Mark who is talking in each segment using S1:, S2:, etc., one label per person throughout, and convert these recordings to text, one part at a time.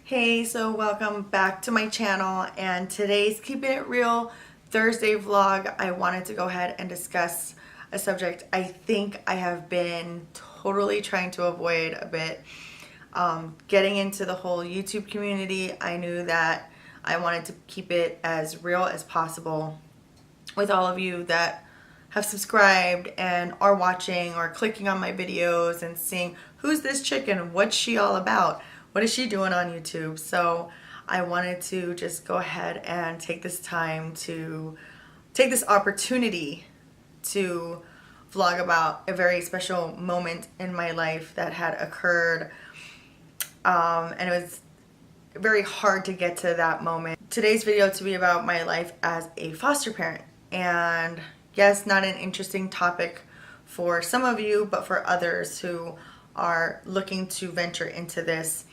S1: Hey, so welcome back to my channel, and today's Keeping It Real Thursday vlog. I wanted to go ahead and discuss a subject I think I have been totally trying to avoid a bit. Getting into the whole YouTube community, I knew that I wanted to keep it as real as possible with all of you that have subscribed and are watching or clicking on my videos and seeing who's this chicken, what's she all about, what is she doing on YouTube. So I wanted to just go ahead and take this opportunity to vlog about a very special moment in my life that had occurred, and it was very hard to get to that moment. Today's video to be about my life as a foster parent, and yes, not an interesting topic for some of you, but for others who are looking to venture into this,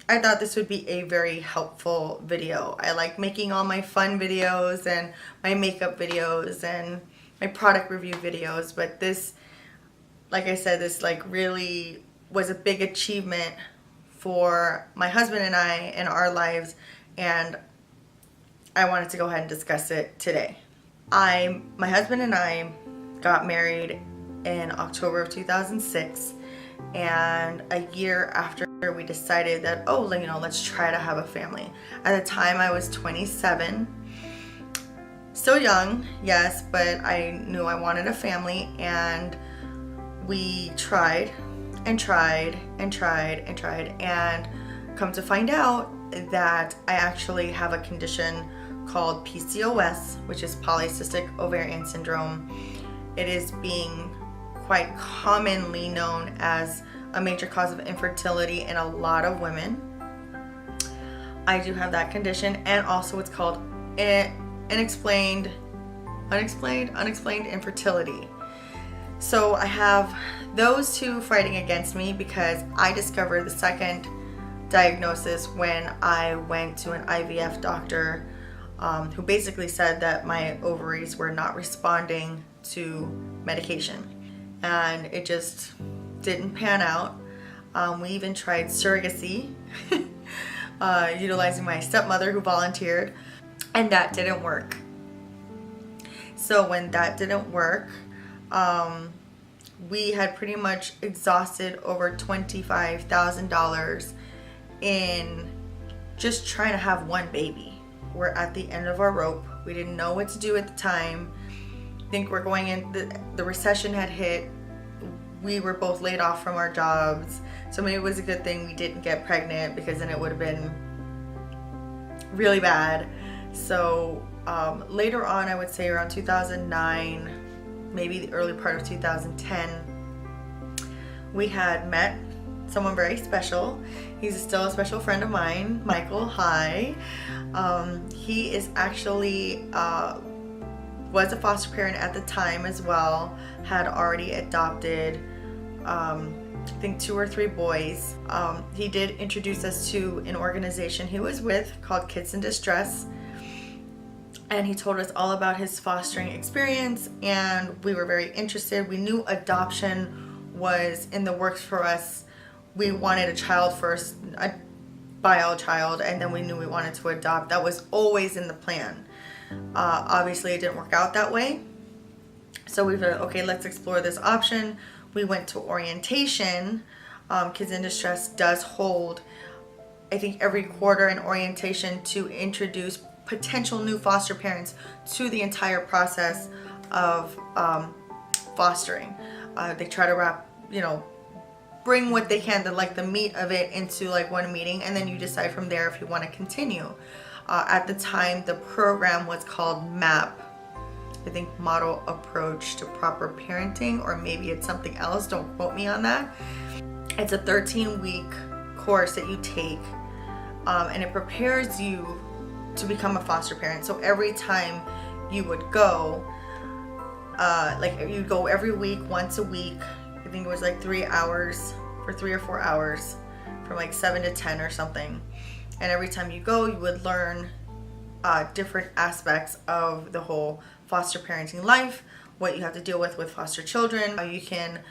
S1: I thought this would be a very helpful video. I like making all my fun videos and my makeup videos and my product review videos, but this, like I said, this really was a big achievement for my husband and I in our lives, and I wanted to go ahead and discuss it today. My husband and I got married in October of 2006, and a year after we decided that, let's try to have a family. At the time I was 27, still young, yes, but I knew I wanted a family, and we tried and tried and tried and tried, and come to find out that I actually have a condition called PCOS, which is polycystic ovarian syndrome. It is being quite commonly known as a major cause of infertility in a lot of women. I do have that condition, and also it's called unexplained infertility. So I have those two fighting against me because I discovered the second diagnosis when I went to an IVF doctor, who basically said that my ovaries were not responding to medication, and it just didn't pan out. We even tried surrogacy, utilizing my stepmother who volunteered, and that didn't work. So when that didn't work, we had pretty much exhausted over $25,000 in just trying to have one baby. We're at the end of our rope. We didn't know what to do at the time. I think we're going in, the recession had hit. We were both laid off from our jobs. So maybe it was a good thing we didn't get pregnant, because then it would have been really bad. So later on, I would say around 2009, maybe the early part of 2010, we had met someone very special. He's still a special friend of mine, Michael. Hi. He is actually was a foster parent at the time as well, had already adopted I think 2 or 3 boys. He did introduce us to an organization he was with called Kids in Distress, and he told us all about his fostering experience, and we were very interested. We knew adoption was in the works for us. We wanted a child first, a bio child, and then we knew we wanted to adopt. That was always in the plan. Obviously it didn't work out that way, so we thought, okay, let's explore this option. We went to orientation. Kids in Distress does hold, I think, every quarter an orientation to introduce potential new foster parents to the entire process of fostering. They try to bring what they can, the meat of it, into one meeting, and then you decide from there if you want to continue. At the time, the program was called MAP, I think, Model Approach to Proper Parenting, or maybe it's something else, don't quote me on that. It's a 13-week course that you take, and it prepares you to become a foster parent. So every time you would go, you'd go every week, once a week. I think it was 3 hours, for 3 or 4 hours, from 7 to 10 or something. And every time you go, you would learn different aspects of the whole foster parenting life, what you have to deal with foster children, how you can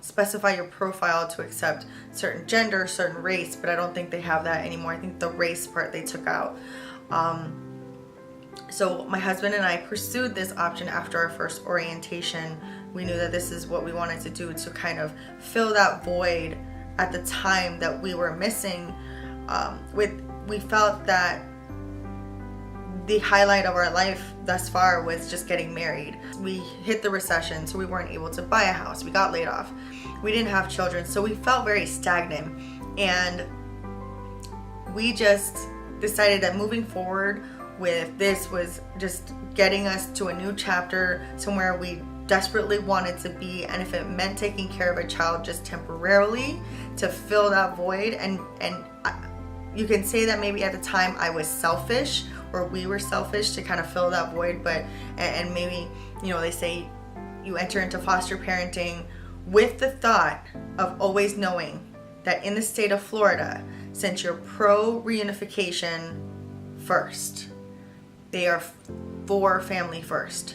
S1: specify your profile to accept certain gender, certain race, but I don't think they have that anymore. I think the race part they took out. So my husband and I pursued this option after our first orientation. We knew that this is what we wanted to do to kind of fill that void at the time that we were missing. We felt that the highlight of our life thus far was just getting married. We hit the recession, so we weren't able to buy a house. We got laid off. We didn't have children, so we felt very stagnant. And we just decided that moving forward with this was just getting us to a new chapter, somewhere we desperately wanted to be. And if it meant taking care of a child just temporarily to fill that void, and you can say that maybe at the time I was selfish, or we were selfish to kind of fill that void, but and maybe, you know, they say you enter into foster parenting with the thought of always knowing that in the state of Florida, since you're pro reunification first, they are for family first.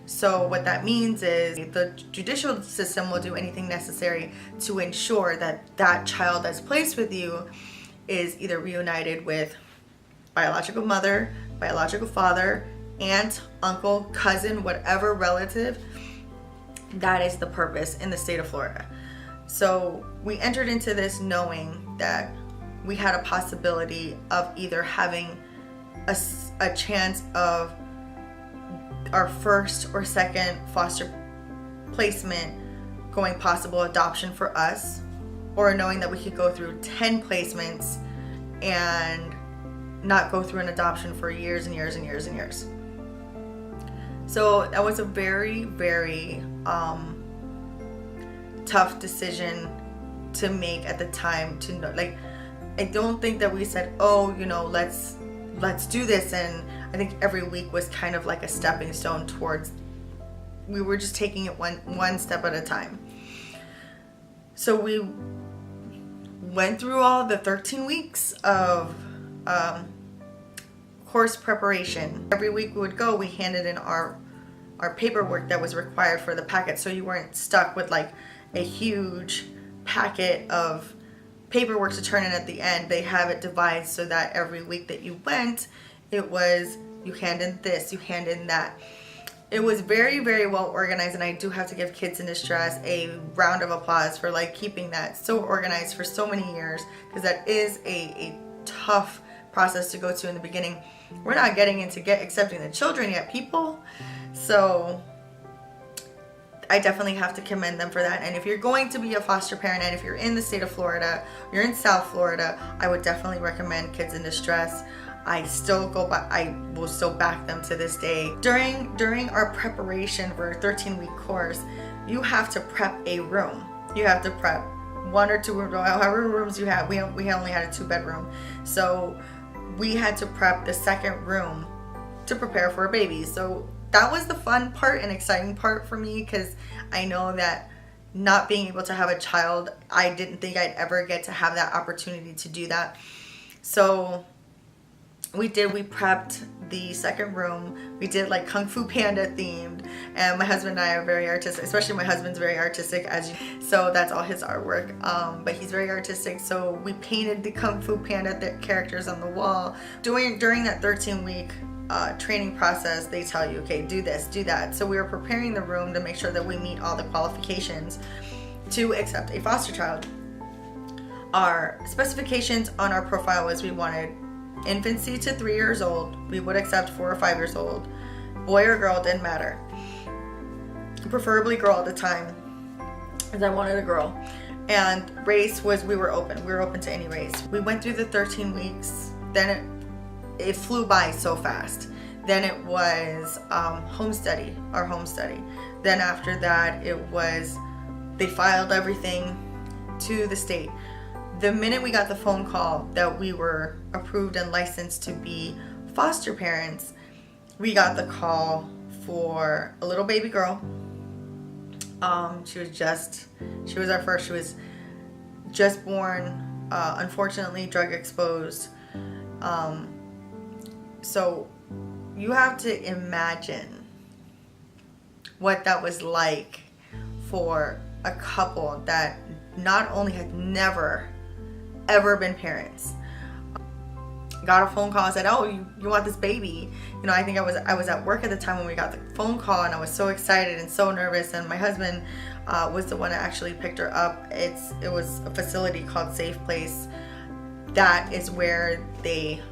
S1: So what that means is the judicial system will do anything necessary to ensure that that child that's placed with you is either reunited with biological mother, biological father, aunt, uncle, cousin, whatever relative. That is the purpose in the state of Florida. So we entered into this knowing that we had a possibility of either having a chance of our first or second foster placement going possible adoption for us, or knowing that we could go through 10 placements and not go through an adoption for years and years and years and years. So that was a very, very tough decision to make at the time. To know, like, I don't think that we said, oh, you know, let's do this. And I think every week was kind of like a stepping stone towards, we were just taking it one step at a time. So we went through all the 13 weeks of course preparation. Every week we would go, we handed in our paperwork that was required for the packet, so you weren't stuck with like a huge packet of paperwork to turn in at the end. They have it divided so that every week that you went, it was, you hand in this, you hand in that. It was very, very well organized, and I do have to give Kids in Distress a round of applause for like keeping that so organized for so many years, because that is a tough process to go to in the beginning. We're not getting into accepting the children yet, people. So I definitely have to commend them for that. And if you're going to be a foster parent, and if you're in the state of Florida, you're in South Florida, I would definitely recommend Kids in Distress. I will still back them to this day. During our preparation for a 13-week course, you have to prep a room. You have to prep 1 or 2 rooms, however rooms you have. We only had a 2-bedroom. So we had to prep the second room to prepare for a baby. So that was the fun part and exciting part for me, because I know that not being able to have a child, I didn't think I'd ever get to have that opportunity to do that. So we prepped the second room. We did like Kung Fu Panda themed, and my husband and I are very artistic, especially my husband's very artistic, so that's all his artwork, but he's very artistic. So we painted the Kung Fu Panda characters on the wall. During that 13-week training process, they tell you, okay, do this, do that. So we were preparing the room to make sure that we meet all the qualifications to accept a foster child. Our specifications on our profile was we wanted infancy to 3 years old. We would accept 4 or 5 years old. Boy or girl, didn't matter. Preferably girl at the time, because I wanted a girl. And race was, we were open. We were open to any race. We went through the 13 weeks. Then it flew by so fast. Then it was our home study. Then after that, it was, they filed everything to the state. The minute we got the phone call that we were approved and licensed to be foster parents, we got the call for a little baby girl. She was our first. She was just born, unfortunately drug exposed. So you have to imagine what that was like for a couple that not only had never ever been parents. Got a phone call and said, oh, you want this baby. You know, I think I was at work at the time when we got the phone call, and I was so excited and so nervous, and my husband was the one that actually picked her up. It was a facility called Safe Place. That is where they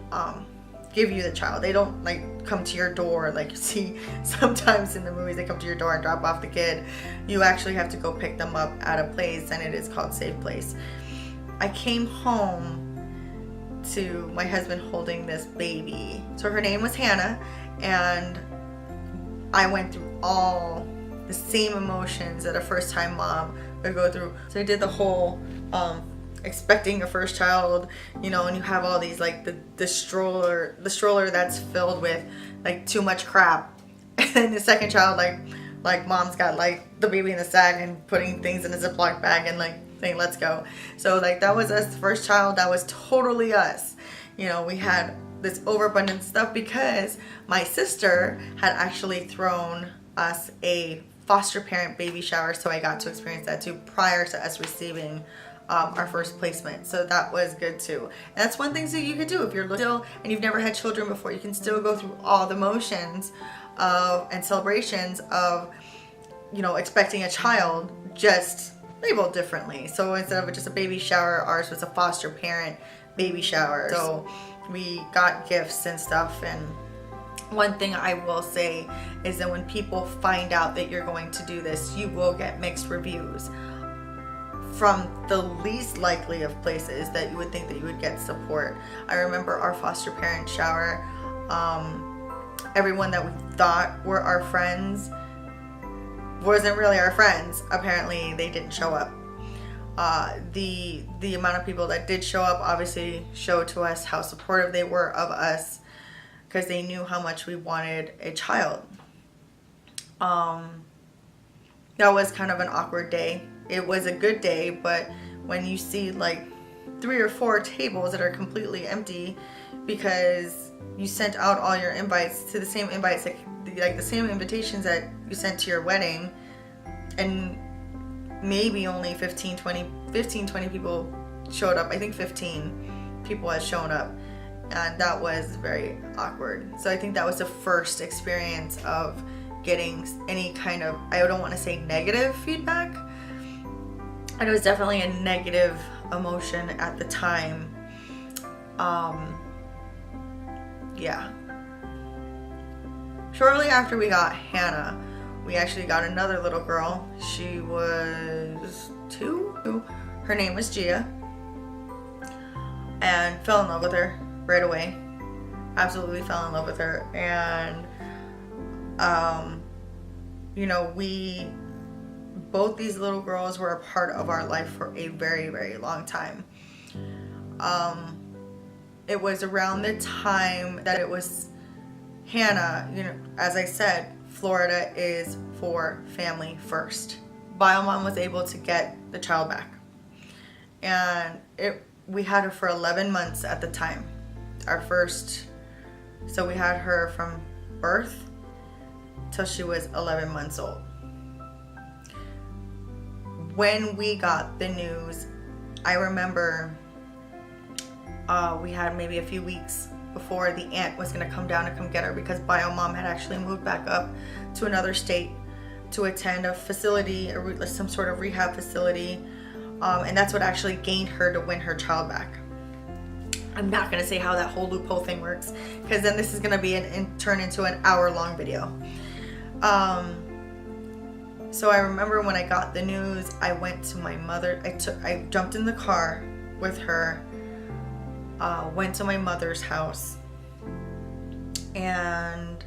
S1: give you the child. They don't like come to your door like you see sometimes in the movies. They come to your door and drop off the kid. You actually have to go pick them up at a place, and it is called Safe Place. I came home to my husband holding this baby. So her name was Hannah, and I went through all the same emotions that a first-time mom would go through. So I did the whole expecting a first child, you know, and you have all these like the stroller that's filled with like too much crap, and then the second child, like mom's got like the baby in the sack and putting things in a Ziploc bag and like saying let's go. So like that was us, first child. That was totally us. You know, we had this overabundant stuff because my sister had actually thrown us a foster parent baby shower, so I got to experience that too prior to us receiving our first placement. So that was good too. And that's one thing that you could do if you're still and you've never had children before. You can still go through all the motions of and celebrations of, you know, expecting a child, just labeled differently. So instead of just a baby shower, ours was a foster parent baby shower. So we got gifts and stuff. And one thing I will say is that when people find out that you're going to do this, you will get mixed reviews from the least likely of places that you would think that you would get support. I remember our foster parent shower, everyone that we thought were our friends wasn't really our friends. Apparently they didn't show up. The amount of people that did show up obviously showed to us how supportive they were of us, because they knew how much we wanted a child. That was kind of an awkward day. It was a good day, but when you see like 3 or 4 tables that are completely empty because you sent out all your invites to the same invites, like the same invitations that you sent to your wedding, and maybe only 15, 20 people showed up. I think 15 people had shown up, and that was very awkward. So I think that was the first experience of getting any kind of, I don't want to say negative feedback, and it was definitely a negative emotion at the time. Yeah. Shortly after we got Hannah, we actually got another little girl. She was 2. Her name was Gia, and fell in love with her right away. Absolutely fell in love with her. And you know, both these little girls were a part of our life for a very, very long time. It was around the time that it was Hannah, you know, as I said, Florida is for family first. Biomom was able to get the child back, and we had her for 11 months at the time. So we had her from birth till she was 11 months old. When we got the news, I remember we had maybe a few weeks before the aunt was going to come down to come get her, because Biomom had actually moved back up to another state to attend a facility, some sort of rehab facility, and that's what actually gained her to win her child back. I'm not going to say how that whole loophole thing works, because then this is going to be turn into an hour-long video. So I remember when I got the news, I went to my mother. I jumped in the car with her, went to my mother's house, and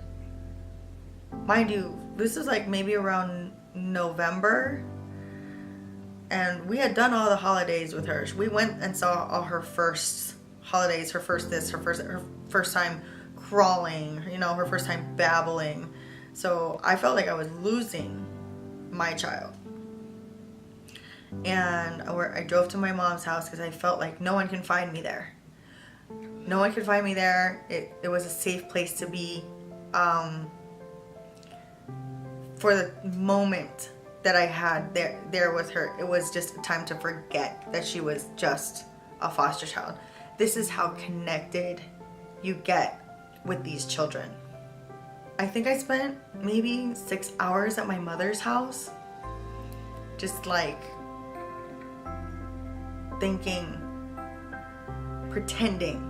S1: mind you, this was like maybe around November, and we had done all the holidays with her. We went and saw all her first holidays, her first time crawling, you know, her first time babbling. So I felt like I was losing my child. And I drove to my mom's house because I felt like no one can find me there. No one could find me there. It was a safe place to be for the moment that I had there with her, it was just a time to forget that she was just a foster child. This is how connected you get with these children. I think I spent maybe 6 hours at my mother's house, just like thinking, pretending,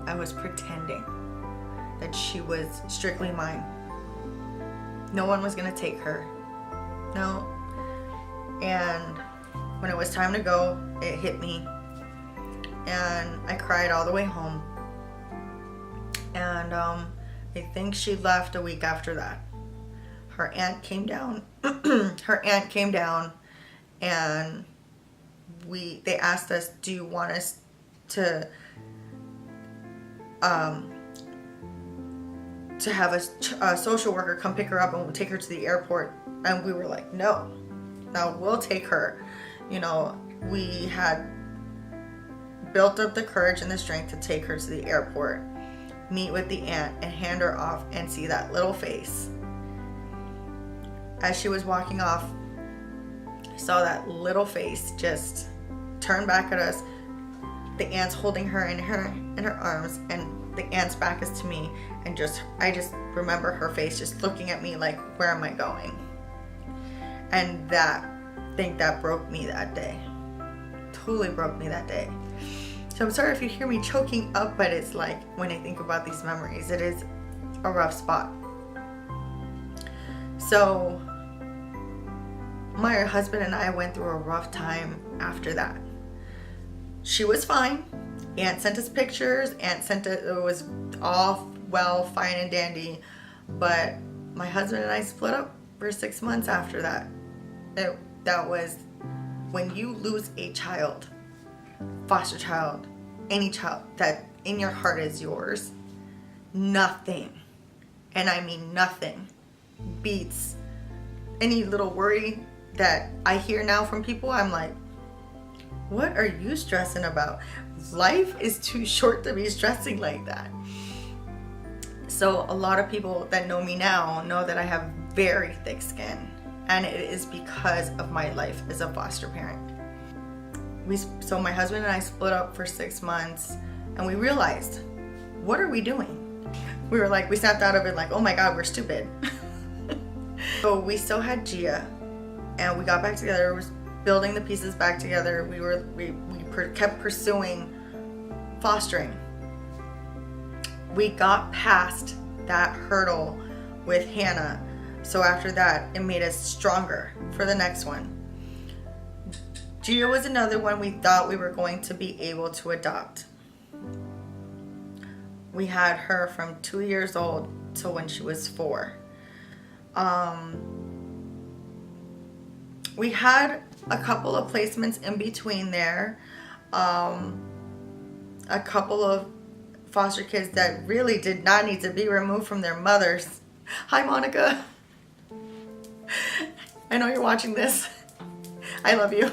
S1: I was pretending that she was strictly mine. No one was gonna take her. No. And when it was time to go, it hit me. And I cried all the way home. And I think she left a week after that. Her aunt came down. Her aunt came down, and they asked us, do you want us to have a social worker come pick her up and we'll take her to the airport? And we were like, no, we'll take her. You know, we had built up the courage and the strength to take her to the airport, meet with the aunt, and hand her off and see that little face. As she was walking off, I saw that little face just turn back at us. The aunt's holding her in her arms, and the aunt's back is to me, and I just remember her face just looking at me like, where am I going? And that broke me that day. Totally broke me that day. So I'm sorry if you hear me choking up, but it's like, when I think about these memories, it is a rough spot. So my husband and I went through a rough time after that. She was fine. Aunt sent us pictures. It was all well, fine and dandy. But my husband and I split up for 6 months after that. That was when you lose a child, foster child, any child that in your heart is yours, nothing, and I mean nothing, beats any little worry that I hear now from people. I'm like, what are you stressing about? Life is too short to be stressing like that. So a lot of people that know me now know that I have very thick skin, and it is because of my life as a foster parent. So my husband and I split up for 6 months, and we realized, what are we doing? We were like, we snapped out of it like, oh my God, we're stupid. So we still had Gia, and we got back together, was building the pieces back together. We kept pursuing fostering. We got past that hurdle with Hannah. So after that, it made us stronger for the next one. Gia was another one we thought we were going to be able to adopt. We had her from 2 years old till when she was 4. We had a couple of placements in between there. A couple of foster kids that really did not need to be removed from their mothers. Hi, Monica. I know you're watching this. I love you.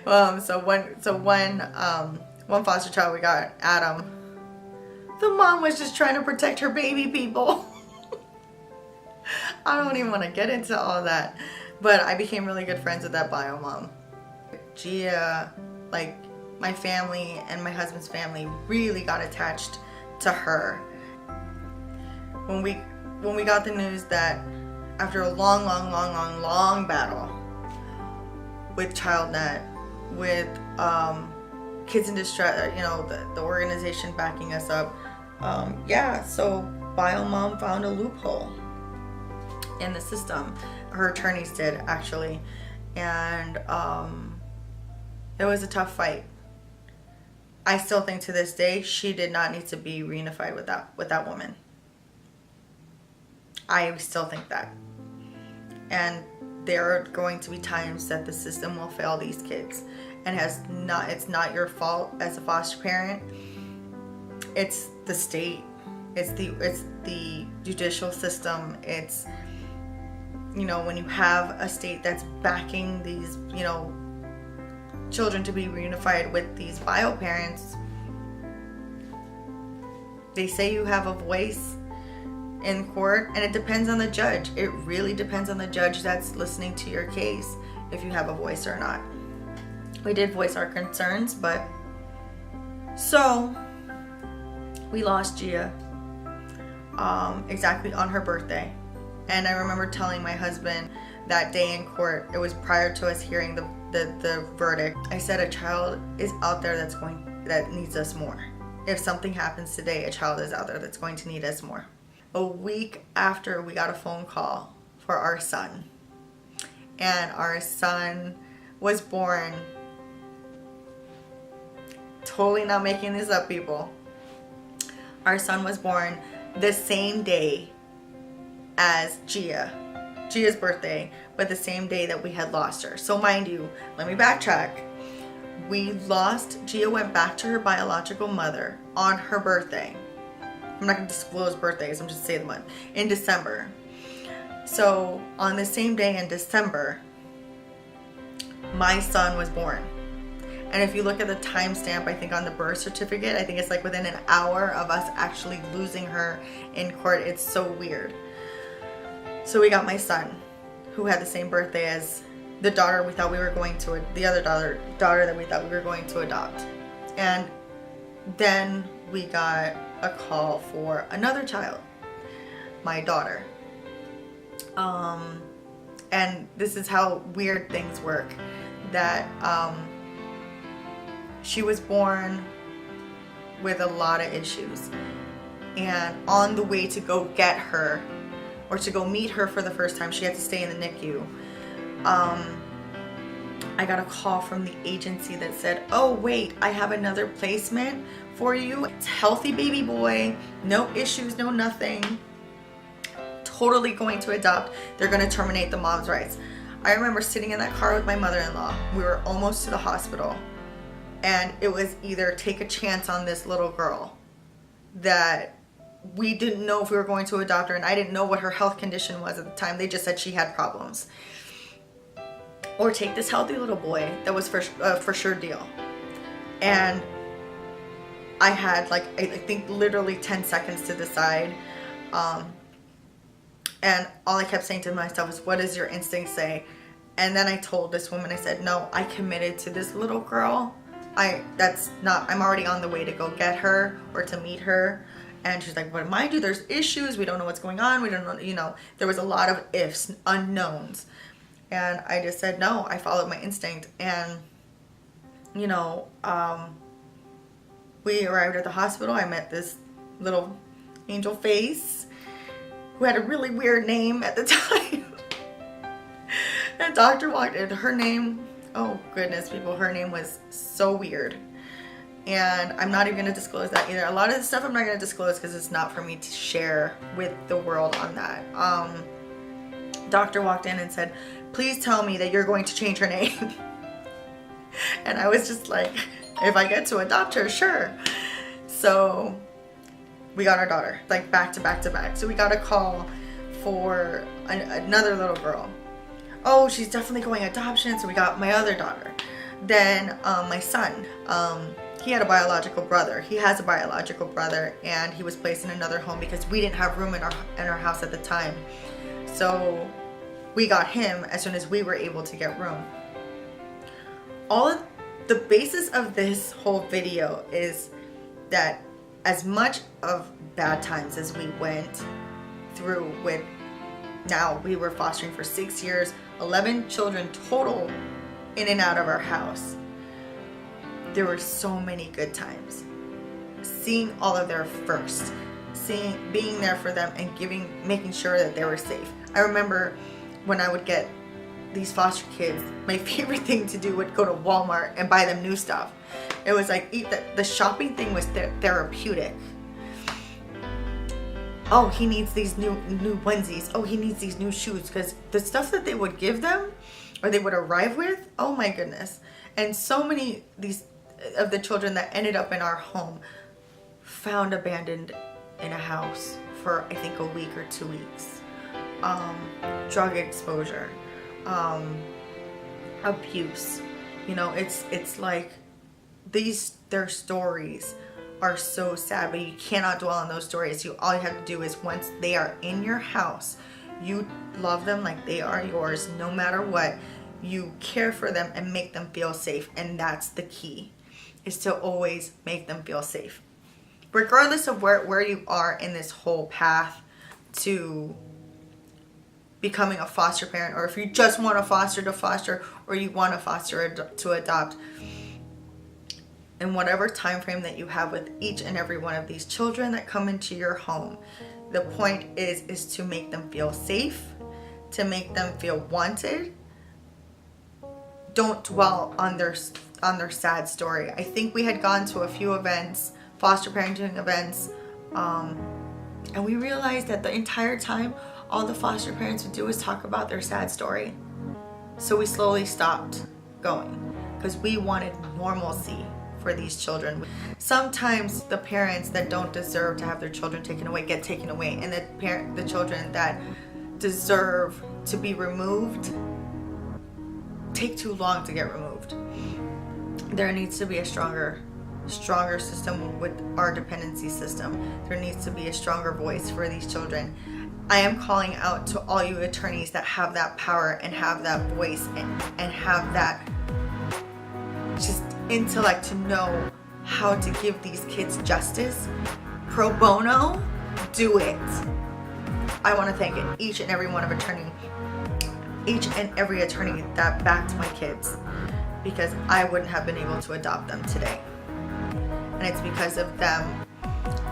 S1: So one foster child we got, Adam. The mom was just trying to protect her baby people. I don't even want to get into all that, but I became really good friends with that bio mom. Gia, like my family and my husband's family really got attached to her. When we got the news that after a long battle with CHILDNET, with Kids in Distress, the organization backing us up, so bio mom found a loophole in the system. Her attorneys did, actually, and it was a tough fight. I still think to this day she did not need to be reunified with that woman. I still think that. And there are going to be times that the system will fail these kids, and it's not your fault as a foster parent. It's the state. It's the judicial system. It's, when you have a state that's backing these, children to be reunified with these bio parents, they say you have a voice. in court, and it depends on the judge. It really depends on the judge that's listening to your case, if you have a voice or not. We did voice our concerns, but so we lost Gia exactly on her birthday. And I remember telling my husband that day in court, it was prior to us hearing the verdict, I said, a child is out there that needs us more. If something happens today, a child is out there that's going to need us more. A week after, we got a phone call for our son. And our son was born, totally not making this up, people. Our son was born the same day as Gia's birthday, but the same day that we had lost her. So mind you, let me backtrack. Gia went back to her biological mother on her birthday. I'm not going to disclose birthdays, I'm just saying the month. In December. So on the same day in December, my son was born. And if you look at the timestamp, I think on the birth certificate, I think it's like within an hour of us actually losing her in court. It's so weird. So we got my son, who had the same birthday as the daughter we thought we were going to, the other daughter that we thought we were going to adopt. And then we got a call for another child, my daughter. And this is how weird things work, that she was born with a lot of issues. And on the way to go get her, or to go meet her for the first time, she had to stay in the NICU. I got a call from the agency that said, oh wait, I have another placement for you. It's a healthy baby boy, no issues, no nothing. Totally going to adopt. They're going to terminate the mom's rights. I remember sitting in that car with my mother-in-law. We were almost to the hospital. And it was either take a chance on this little girl that we didn't know if we were going to adopt her, and I didn't know what her health condition was at the time. They just said she had problems. Or take this healthy little boy that was for sure deal. And I had like, I think literally 10 seconds to decide. And all I kept saying to myself was, what does your instinct say? And then I told this woman, I said, no, I committed to this little girl. I'm already on the way to go get her or to meet her. And she's like, but mind you, there's issues. We don't know what's going on. We don't know, there was a lot of ifs, unknowns. And I just said, no, I followed my instinct. And, we arrived at the hospital. I met this little angel face who had a really weird name at the time. And doctor walked in. Her name, oh goodness, people, her name was so weird. And I'm not even going to disclose that either. A lot of the stuff I'm not going to disclose because it's not for me to share with the world on that. Doctor walked in and said, please tell me that you're going to change her name. And I was just like, if I get to adopt her, sure. So we got our daughter, like back to back to back. So we got a call for another little girl. Oh, she's definitely going adoption. So we got my other daughter. Then my son, he had a biological brother. He has a biological brother, and he was placed in another home because we didn't have room in our house at the time. So we got him as soon as we were able to get room. All of the basis of this whole video is that as much of bad times as we went through with, now we were fostering for 6 years, 11 children total in and out of our house. There were so many good times. Seeing all of their first, being there for them and making sure that they were safe. I remember when I would get these foster kids, my favorite thing to do would go to Walmart and buy them new stuff. It was like, the shopping thing was therapeutic. Oh, he needs these new onesies. Oh, he needs these new shoes. Because the stuff that they would give them, or they would arrive with, oh my goodness. And so many of the children that ended up in our home found abandoned in a house for I think a week or 2 weeks. Drug exposure, abuse. It's like their stories are so sad, but you cannot dwell on those stories. All you have to do is, once they are in your house, you love them like they are yours, no matter what. You care for them and make them feel safe, and that's the key, is to always make them feel safe. Regardless of where you are in this whole path to becoming a foster parent, or if you just want to foster, or you want to foster to adopt, in whatever time frame that you have with each and every one of these children that come into your home, the point is to make them feel safe, to make them feel wanted. Don't dwell on their sad story. I think we had gone to a few events, foster parenting events, and we realized that the entire time all the foster parents would do was talk about their sad story. So we slowly stopped going because we wanted normalcy for these children. Sometimes the parents that don't deserve to have their children taken away get taken away, and the children that deserve to be removed take too long to get removed. There needs to be a stronger system with our dependency system. There needs to be a stronger voice for these children. I am calling out to all you attorneys that have that power and have that voice and have that just intellect to know how to give these kids justice. Pro bono, do it. I want to thank each and every attorney that backed my kids, because I wouldn't have been able to adopt them today. And it's because of them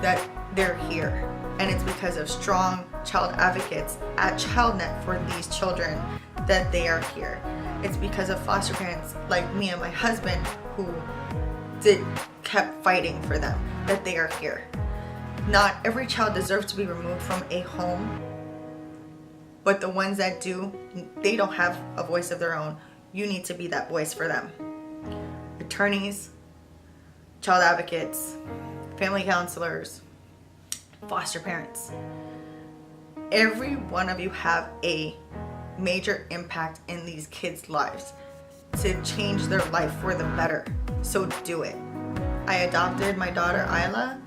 S1: that they're here. And it's because of strong child advocates at CHILDNET for these children that they are here. It's because of foster parents like me and my husband who kept fighting for them that they are here. Not every child deserves to be removed from a home, but the ones that do, they don't have a voice of their own. You need to be that voice for them. Attorneys, child advocates, family counselors, foster parents. Every one of you have a major impact in these kids' lives to change their life for the better. So do it. I adopted my daughter Isla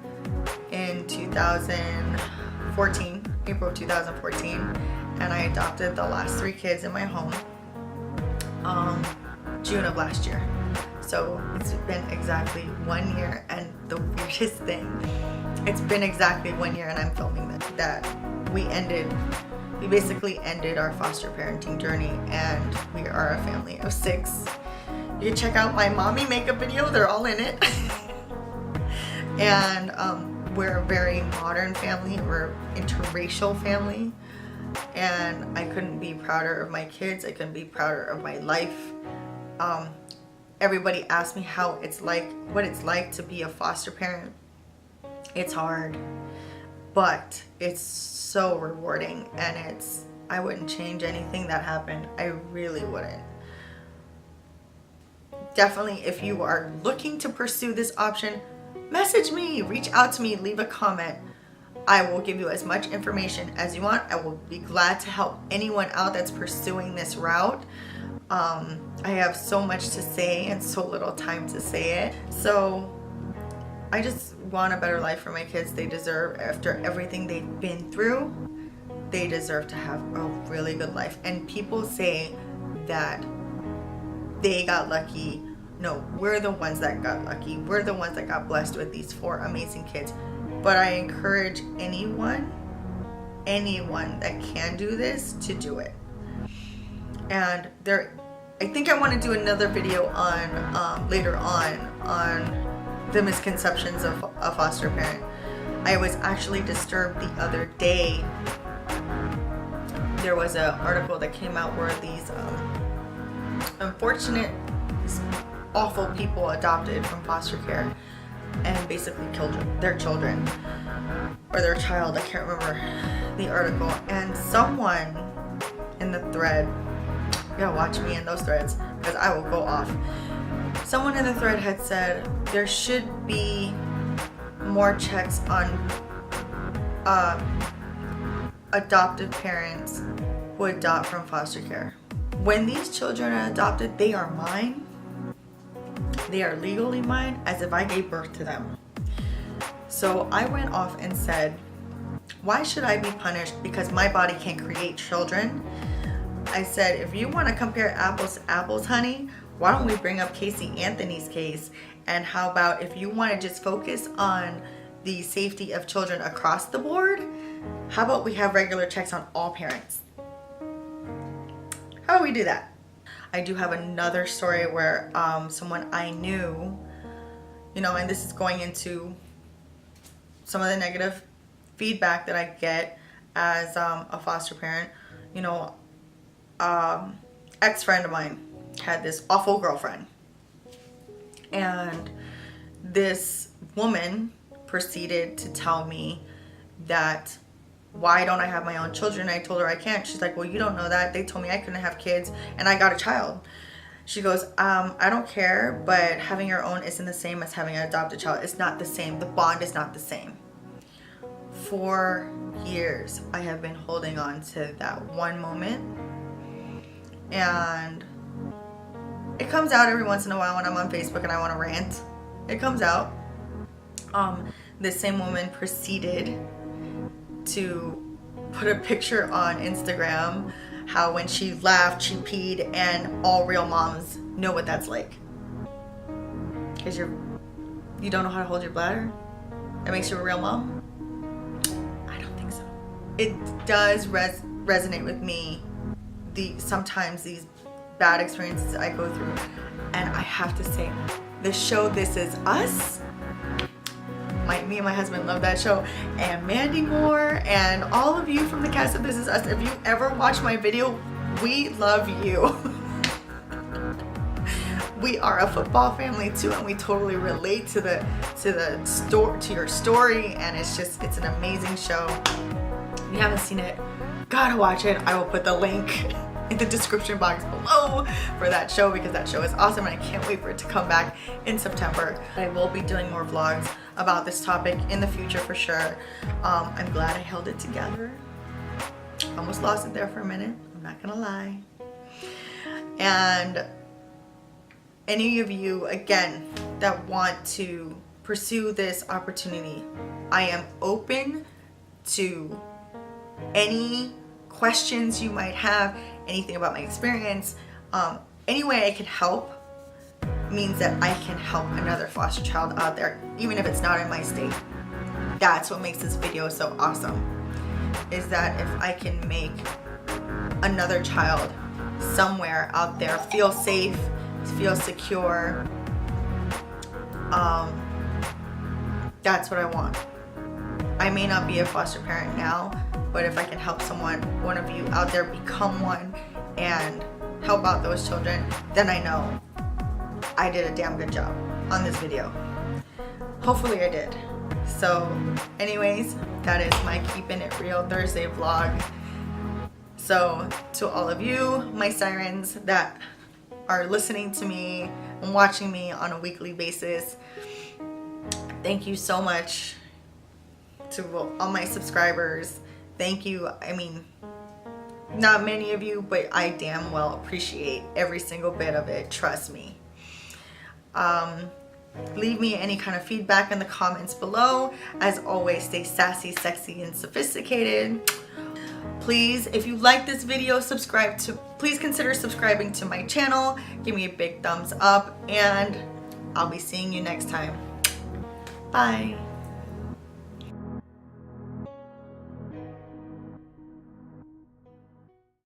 S1: in 2014, April 2014, and I adopted the last 3 kids in my home June of last year. So it's been exactly 1 year, and the weirdest thing, it's been exactly 1 year, and I'm filming that we basically ended our foster parenting journey, and we are a family of 6. You can check out my mommy makeup video, they're all in it. And we're a very modern family, we're interracial family, and I couldn't be prouder of my kids, I couldn't be prouder of my life. Everybody asks me what it's like to be a foster parent. It's hard, but it's so rewarding, and I wouldn't change anything that happened. I really wouldn't. Definitely, if you are looking to pursue this option, message me, reach out to me, leave a comment. I will give you as much information as you want. I will be glad to help anyone out that's pursuing this route. I have so much to say and so little time to say it. So I just want a better life for my kids. They deserve, after everything they've been through, they deserve to have a really good life. And people say that they got lucky. No, we're the ones that got lucky. We're the ones that got blessed with these 4 amazing kids. But I encourage anyone that can do this to do it. And I think I want to do another video on later on the misconceptions of a foster parent. I was actually disturbed the other day. There was an article that came out where these unfortunate, awful people adopted from foster care and basically killed their children or their child. I can't remember the article. And someone in the thread, you gotta watch me in those threads because I will go off. Someone in the thread had said there should be more checks on adoptive parents who adopt from foster care. When these children are adopted, they are mine. They are legally mine, as if I gave birth to them. So I went off and said, why should I be punished because my body can't create children? I said, if you want to compare apples to apples, honey, why don't we bring up Casey Anthony's case? And how about if you want to just focus on the safety of children across the board, how about we have regular checks on all parents? How do we do that? I do have another story where someone I knew, you know, and this is going into some of the negative feedback that I get as a foster parent. You know, ex-friend of mine had this awful girlfriend, and this woman proceeded to tell me that why don't I have my own children? I told her I can't. She's like, well, you don't know that. They told me I couldn't have kids and I got a child. She goes, I don't care, but having your own isn't the same as having an adopted child. It's not the same. The bond is not the same. For years, I have been holding on to that one moment, and it comes out every once in a while when I'm on Facebook and I want to rant. It comes out. This same woman proceeded to put a picture on Instagram how when she laughed, she peed, and all real moms know what that's like. Because you don't know how to hold your bladder? That makes you a real mom? I don't think so. It does resonate with me, sometimes these bad experiences I go through. And I have to say, the show This Is Us, me and my husband love that show, and Mandy Moore and all of you from the cast of This Is Us, if you ever watch my video, we love you. We are a football family too, and we totally relate to your story, and it's an amazing show. If you haven't seen it, gotta watch it. I will put the link in the description box below for that show, because that show is awesome and I can't wait for it to come back in September. I will be doing more vlogs about this topic in the future for sure. I'm glad I held it together. Almost lost it there for a minute, I'm not gonna lie. And any of you, again, that want to pursue this opportunity, I am open to any questions you might have, anything about my experience. Any way I can help means that I can help another foster child out there, even if it's not in my state. That's what makes this video so awesome, is that if I can make another child somewhere out there feel safe, feel secure, that's what I want. I may not be a foster parent now, but if I can help one of you out there become one and help out those children, then I know I did a damn good job on this video. Hopefully I did. So anyways, that is my Keeping It Real Thursday vlog. So to all of you, my sirens that are listening to me and watching me on a weekly basis, thank you so much. To all my subscribers, thank you. I mean, not many of you, but I damn well appreciate every single bit of it, trust me. Leave me any kind of feedback in the comments below. As always, stay sassy, sexy, and sophisticated. Please, if you like this video, please consider subscribing to my channel. Give me a big thumbs up, and I'll be seeing you next time. Bye.